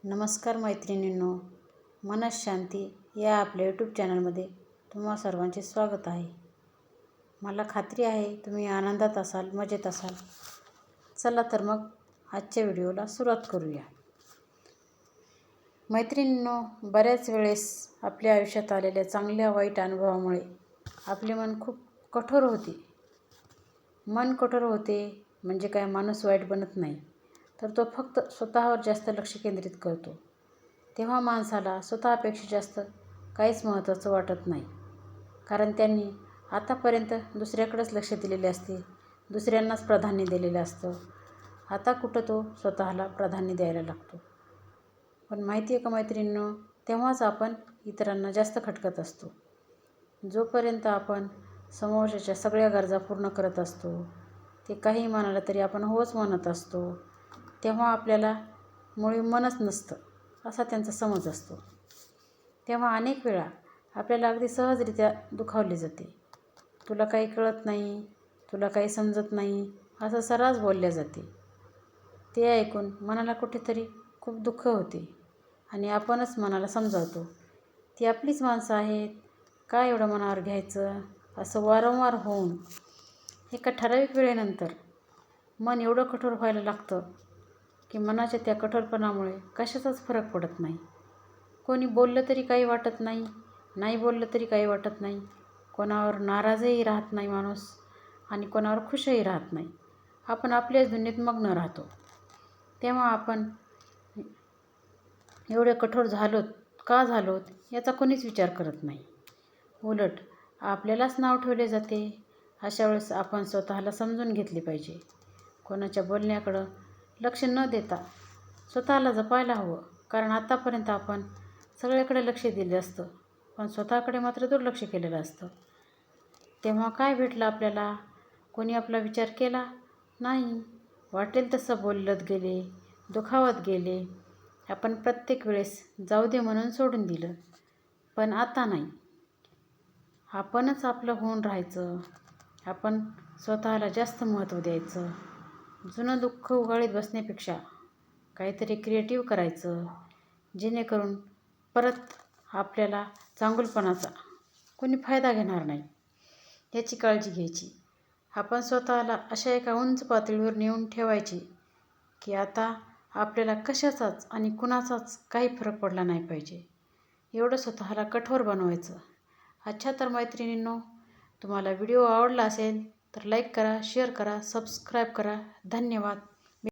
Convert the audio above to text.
नमस्कार मैत्रिणींनो, मनःशांती या आपल्या यूट्यूब चॅनलमध्ये तुम्हा सर्वांचे स्वागत आहे. मला खात्री आहे तुम्ही आनंदात असाल, मजेत असाल. चला तर मग आजच्या व्हिडिओला सुरुवात करूया. मैत्रिणींनो, बऱ्याच वेळेस आपल्या आयुष्यात आलेल्या चांगल्या वाईट अनुभवामुळे आपले मन खूप कठोर होते. मन कठोर होते म्हणजे काय, माणूस वाईट बनत नाही, तर तो फक्त स्वतःवर जास्त लक्ष केंद्रित करतो. तेव्हा माणसाला स्वतःपेक्षा जास्त काहीच महत्त्वाचं वाटत नाही, कारण त्यांनी आतापर्यंत दुसऱ्याकडेच लक्ष दिलेले असते, दुसऱ्यांनाच प्राधान्य दिलेलं असतं. आता कुठं तो स्वतःला प्राधान्य द्यायला लागतो. पण माहिती आहे का मैत्रिणींनो, तेव्हाच आपण इतरांना जास्त खटकत असतो. जोपर्यंत आपण समोरच्याच्या सगळ्या गरजा पूर्ण करत असतो, ते काही म्हणालं तरी आपण होच म्हणत असतो, तेव्हा आपल्याला मुळी मनच नसतं असा त्यांचा समज असतो. तेव्हा अनेक वेळा आपल्याला अगदी सहजरित्या दुखावले जाते. तुला काही कळत नाही, तुला काही समजत नाही असं सर्रास बोलले जाते. ते ऐकून मनाला कुठेतरी खूप दुःख होते आणि आपणच मनाला समजावतो, ती आपलीच माणसं आहेत, काय एवढं मनावर घ्यायचं. असं वारंवार होऊन एका ठराविक वेळेनंतर मन एवढं कठोर व्हायला लागतं की मनाच्या त्या कठोरपणामुळे कशाचाच फरक पडत नाही. कोणी बोललं तरी काही वाटत नाही, नाही बोललं तरी काही वाटत नाही. कोणावर नाराजही राहत नाही माणूस आणि कोणावर खुशही राहत नाही. आपण आपल्याच दुनियेत मग्न राहतो. तेव्हा आपण एवढे कठोर का झालोत याचा कोणीच विचार करत नाही. उलट आपल्यालाच नाव ठेवले जाते. अशा वेळेस आपण स्वतःला समजून घेतले पाहिजे. कोणाच्या बोलण्याकडं लक्ष न देता स्वतःला जपायला हवं, कारण आतापर्यंत आपण सगळ्याकडे लक्ष दिलं असतं, पण स्वतःकडे मात्र दुर्लक्ष केलेलं असतं. तेव्हा काय भेटलं आपल्याला? कोणी आपला विचार केला नाही. वाटेल तसं बोलत गेले, दुखावत गेले. आपण प्रत्येक वेळेस जाऊ दे म्हणून सोडून दिलं. पण आता नाही, आपणच आपलं होऊन राहायचं. आपण स्वतःला जास्त महत्त्व द्यायचं. जुनं दुःख उगाळीत बसण्यापेक्षा काहीतरी क्रिएटिव्ह करायचं, जेणेकरून परत आपल्याला चांगुलपणाचा कोणी फायदा घेणार नाही याची काळजी घ्यायची. आपण स्वतःला अशा एका उंच पातळीवर नेऊन ठेवायची की आता आपल्याला कशाचाच आणि कुणाचाच काही फरक पडला नाही पाहिजे, एवढं स्वतःला कठोर बनवायचं. अच्छा तर मैत्रिणींनो, तुम्हाला व्हिडिओ आवडला असेल तर लाईक करा, शेअर करा, सबस्क्राईब करा. धन्यवाद.